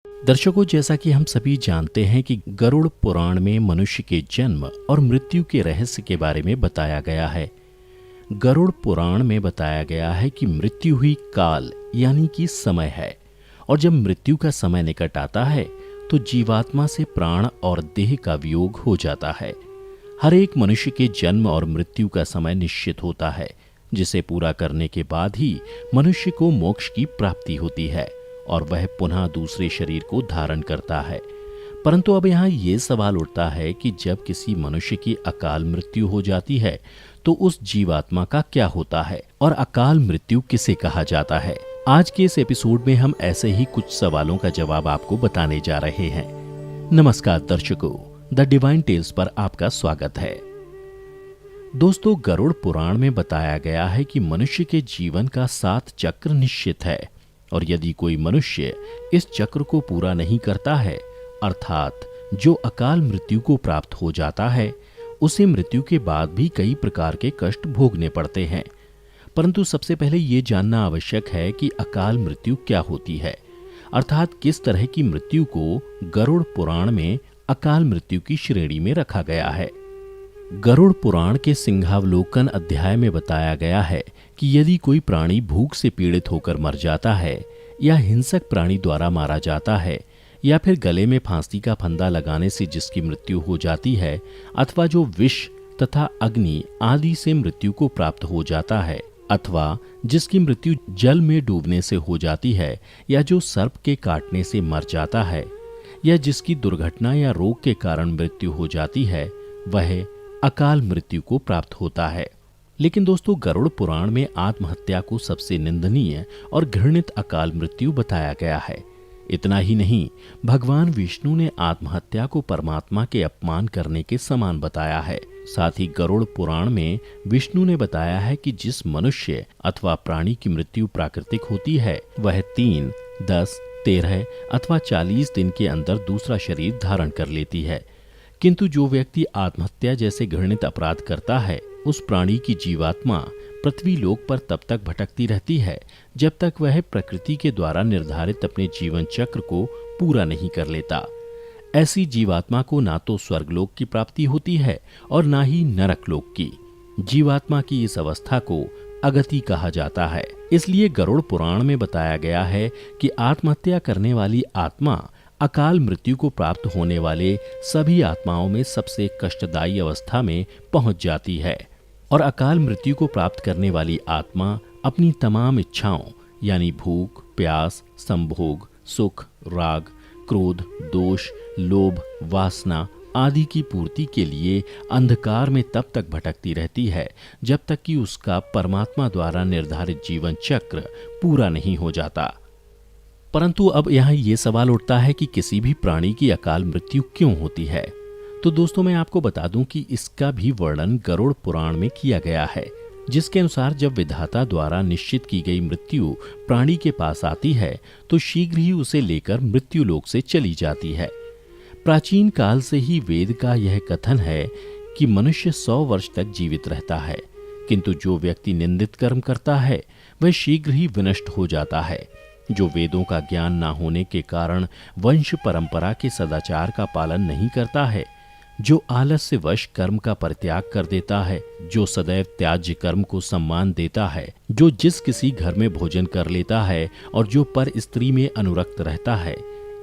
दर्शकों, जैसा कि हम सभी जानते हैं कि गरुड़ पुराण में मनुष्य के जन्म और मृत्यु के रहस्य के बारे में बताया गया है। गरुड़ पुराण में बताया गया है कि मृत्यु ही काल यानी कि समय है, और जब मृत्यु का समय निकट आता है तो जीवात्मा से प्राण और देह का वियोग हो जाता है। हर एक मनुष्य के जन्म और मृत्यु का समय निश्चित होता है, जिसे पूरा करने के बाद ही मनुष्य को मोक्ष की प्राप्ति होती है और वह पुनः दूसरे शरीर को धारण करता है। परंतु अब यहाँ ये सवाल उठता है कि जब किसी मनुष्य की अकाल मृत्यु हो जाती है तो उस जीवात्मा का क्या होता है और अकाल मृत्यु किसे कहा जाता है। आज के इस एपिसोड में हम ऐसे ही कुछ सवालों का जवाब आपको बताने जा रहे हैं। नमस्कार दर्शकों, द डिवाइन टेल्स पर आपका स्वागत है। दोस्तों, गरुड़ पुराण में बताया गया है कि मनुष्य के जीवन का 7 चक्र निश्चित है, और यदि कोई मनुष्य इस चक्र को पूरा नहीं करता है, अर्थात जो अकाल मृत्यु को प्राप्त हो जाता है, उसे मृत्यु के बाद भी कई प्रकार के कष्ट भोगने पड़ते हैं। परंतु सबसे पहले ये जानना आवश्यक है कि अकाल मृत्यु क्या होती है, अर्थात किस तरह की मृत्यु को गरुड़ पुराण में अकाल मृत्यु की श्रेणी में रखा गया है। गरुड़ पुराण के सिंहावलोकन अध्याय में बताया गया है कि यदि कोई प्राणी भूख से पीड़ित होकर मर जाता है, या हिंसक प्राणी द्वारा मारा जाता है, या फिर गले में फांसी का फंदा लगाने से जिसकी मृत्यु हो जाती है, अथवा जो विष तथा अग्नि आदि से मृत्यु को प्राप्त हो जाता है, अथवा जिसकी मृत्यु जल में डूबने से हो जाती है, या जो सर्प के काटने से मर जाता है, या जिसकी दुर्घटना या रोग के कारण मृत्यु हो जाती है, वह अकाल मृत्यु को प्राप्त होता है। लेकिन दोस्तों, गरुड़ पुराण में आत्महत्या को सबसे निंदनीय और घृणित अकाल मृत्यु बताया गया है। इतना ही नहीं, भगवान विष्णु ने आत्महत्या को परमात्मा के अपमान करने के समान बताया है। साथ ही गरुड़ पुराण में विष्णु ने बताया है कि जिस मनुष्य अथवा प्राणी की मृत्यु प्राकृतिक होती है, वह 3, 10, 13 अथवा 40 दिन के अंदर दूसरा शरीर धारण कर लेती है। किंतु जो व्यक्ति आत्महत्या जैसे घृणित अपराध करता है, उस प्राणी की जीवात्मा पृथ्वी लोक पर तब तक भटकती रहती है जब तक वह प्रकृति के द्वारा निर्धारित अपने जीवन चक्र को पूरा नहीं कर लेता। ऐसी जीवात्मा को ना तो स्वर्गलोक की प्राप्ति होती है और ना ही नरक लोक की। जीवात्मा की इस अवस्था को अगति कहा जाता है। इसलिए गरुड़ पुराण में बताया गया है कि आत्महत्या करने वाली आत्मा अकाल मृत्यु को प्राप्त होने वाले सभी आत्माओं में सबसे कष्टदायी अवस्था में पहुंच जाती है, और अकाल मृत्यु को प्राप्त करने वाली आत्मा अपनी तमाम इच्छाओं यानी भूख, प्यास, संभोग, सुख, राग, क्रोध, दोष, लोभ, वासना आदि की पूर्ति के लिए अंधकार में तब तक भटकती रहती है जब तक कि उसका परमात्मा द्वारा निर्धारित जीवन चक्र पूरा नहीं हो जाता। परंतु अब यहाँ ये सवाल उठता है कि किसी भी प्राणी की अकाल मृत्यु क्यों होती है। तो दोस्तों, मैं आपको बता दूं कि इसका भी वर्णन गरुड़ पुराण में किया गया है, जिसके अनुसार जब विधाता द्वारा निश्चित की गई मृत्यु प्राणी के पास आती है तो शीघ्र ही उसे लेकर मृत्यु लोक से चली जाती है। प्राचीन काल से ही वेद का यह कथन है कि मनुष्य 100 वर्ष तक जीवित रहता है, किंतु जो व्यक्ति निंदित कर्म करता है वह शीघ्र ही विनष्ट हो जाता है। जो वेदों का ज्ञान ना होने के कारण वंश परंपरा के सदाचार का पालन नहीं करता है, जो आलस्यवश कर्म का परित्याग कर देता है, जो सदैव त्याज्य कर्म को सम्मान देता है, जो जिस किसी घर में भोजन कर लेता है और जो पर स्त्री में अनुरक्त रहता है,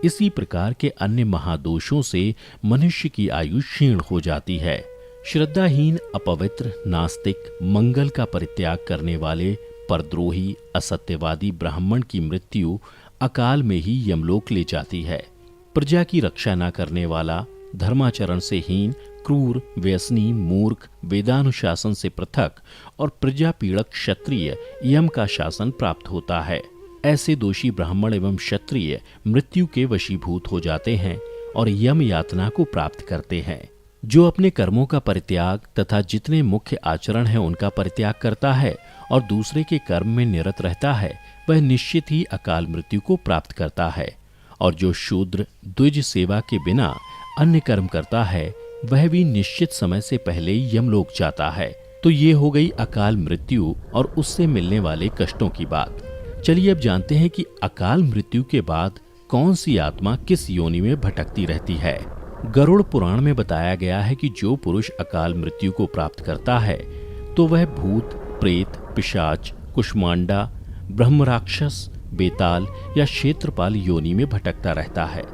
इसी प्रकार के अन्य महादोषों से मनुष्य की आयु क्षीण हो जाती है। श्रद्धाहीन, अपवित्र, नास्तिक, मंगल का परित्याग करने वाले, परद्रोही, असत्यवादी ब्राह्मण की मृत्यु अकाल में ही यमलोक ले जाती है। प्रजा की रक्षा न करने वाला, धर्माचरण से हीन, क्रूर, व्यसनी, मूर्ख, वेदानुशासन से पृथक और प्रजा पीड़क क्षत्रिय यम का शासन प्राप्त होता है। ऐसे दोषी ब्राह्मण एवं क्षत्रिय मृत्यु के वशीभूत हो जाते हैं और यम यातना को प्राप्त करते हैं। जो अपने कर्मों का परित्याग तथा जितने मुख्य आचरण हैं उनका परित्याग करता है और दूसरे के कर्म में निरत रहता है, वह निश्चित ही अकाल मृत्यु को प्राप्त करता है। और जो शूद्र द्विज सेवा के बिना अन्य कर्म करता है, वह भी निश्चित समय से पहले यमलोक जाता है। तो ये हो गई अकाल मृत्यु और उससे मिलने वाले कष्टों की बात। चलिए अब जानते हैं कि अकाल मृत्यु के बाद कौन सी आत्मा किस योनि में भटकती रहती है। गरुड़ पुराण में बताया गया है कि जो पुरुष अकाल मृत्यु को प्राप्त करता है तो वह भूत, प्रेत, पिशाच, कुष्मांडा, ब्रह्मराक्षस, बेताल या क्षेत्रपाल योनि में भटकता रहता है।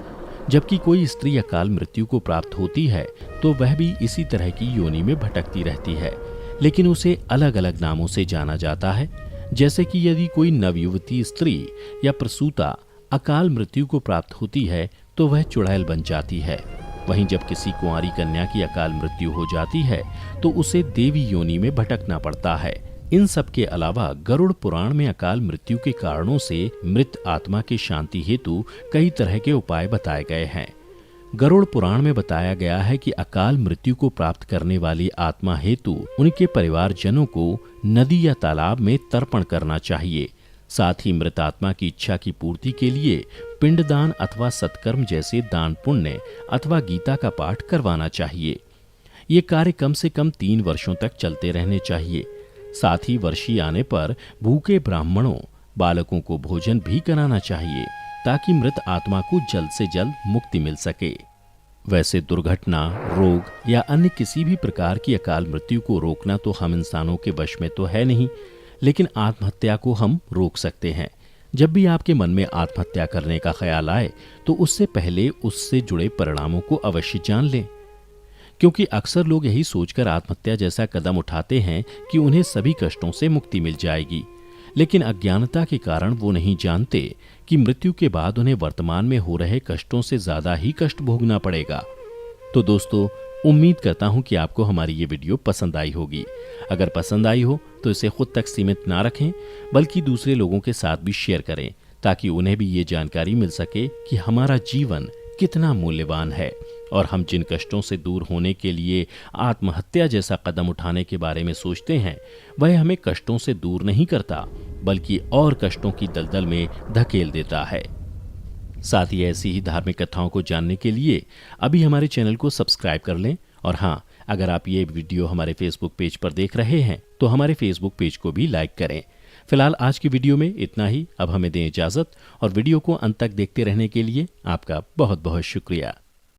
जबकि कोई स्त्री अकाल मृत्यु को प्राप्त होती है तो वह भी इसी तरह की योनि में भटकती रहती है, लेकिन उसे अलग अलग नामों से जाना जाता है। जैसे कि यदि कोई नवयुवती स्त्री या प्रसूता अकाल मृत्यु को प्राप्त होती है तो वह चुड़ैल बन जाती है। वहीं जब किसी कुंवारी कन्या की अकाल मृत्यु हो जाती है तो उसे देवी योनि में भटकना पड़ता है। इन सब के अलावा गरुड़ पुराण में अकाल मृत्यु के कारणों से मृत आत्मा की शांति हेतु कई तरह के उपाय बताए गए हैं। गरुड़ पुराण में बताया गया है कि अकाल मृत्यु को प्राप्त करने वाली आत्मा हेतु उनके परिवारजनों को नदी या तालाब में तर्पण करना चाहिए। साथ ही मृत आत्मा की इच्छा की पूर्ति के लिए पिंडदान अथवा सत्कर्म जैसे दान पुण्य अथवा गीता का पाठ करवाना चाहिए। ये कार्य कम से कम 3 वर्षों तक चलते रहने चाहिए। साथ ही वर्षी आने पर भूखे ब्राह्मणों, बालकों को भोजन भी कराना चाहिए ताकि मृत आत्मा को जल्द से जल्द मुक्ति मिल सके। वैसे दुर्घटना, रोग या अन्य किसी भी प्रकार की अकाल मृत्यु को रोकना तो हम इंसानों के वश में तो है नहीं, लेकिन आत्महत्या को हम रोक सकते हैं। जब भी आपके मन में आत्महत्या करने का ख्याल आए तो उससे पहले उससे जुड़े परिणामों को अवश्य जान लें, क्योंकि अक्सर लोग यही सोचकर आत्महत्या जैसा कदम उठाते हैं कि उन्हें सभी कष्टों से मुक्ति मिल जाएगी, लेकिन अज्ञानता के कारण वो नहीं जानते कि मृत्यु के बाद उन्हें वर्तमान में हो रहे कष्टों से ज्यादा ही कष्ट भोगना पड़ेगा। तो दोस्तों, उम्मीद करता हूं कि आपको हमारी ये वीडियो पसंद आई होगी। अगर पसंद आई हो तो इसे खुद तक सीमित ना रखें, बल्कि दूसरे लोगों के साथ भी शेयर करें ताकि उन्हें भी ये जानकारी मिल सके कि हमारा जीवन कितना मूल्यवान है और हम जिन कष्टों से दूर होने के लिए आत्महत्या जैसा कदम उठाने के बारे में सोचते हैं वह हमें कष्टों से दूर नहीं करता, बल्कि और कष्टों की दलदल में धकेल देता है। साथ ही ऐसी ही धार्मिक कथाओं को जानने के लिए अभी हमारे चैनल को सब्सक्राइब कर लें। और हाँ, अगर आप ये वीडियो हमारे फेसबुक पेज पर देख रहे हैं तो हमारे फेसबुक पेज को भी लाइक करें। फिलहाल आज की वीडियो में इतना ही। अब हमें दें इजाजत और वीडियो को अंत तक देखते रहने के लिए आपका बहुत बहुत शुक्रिया।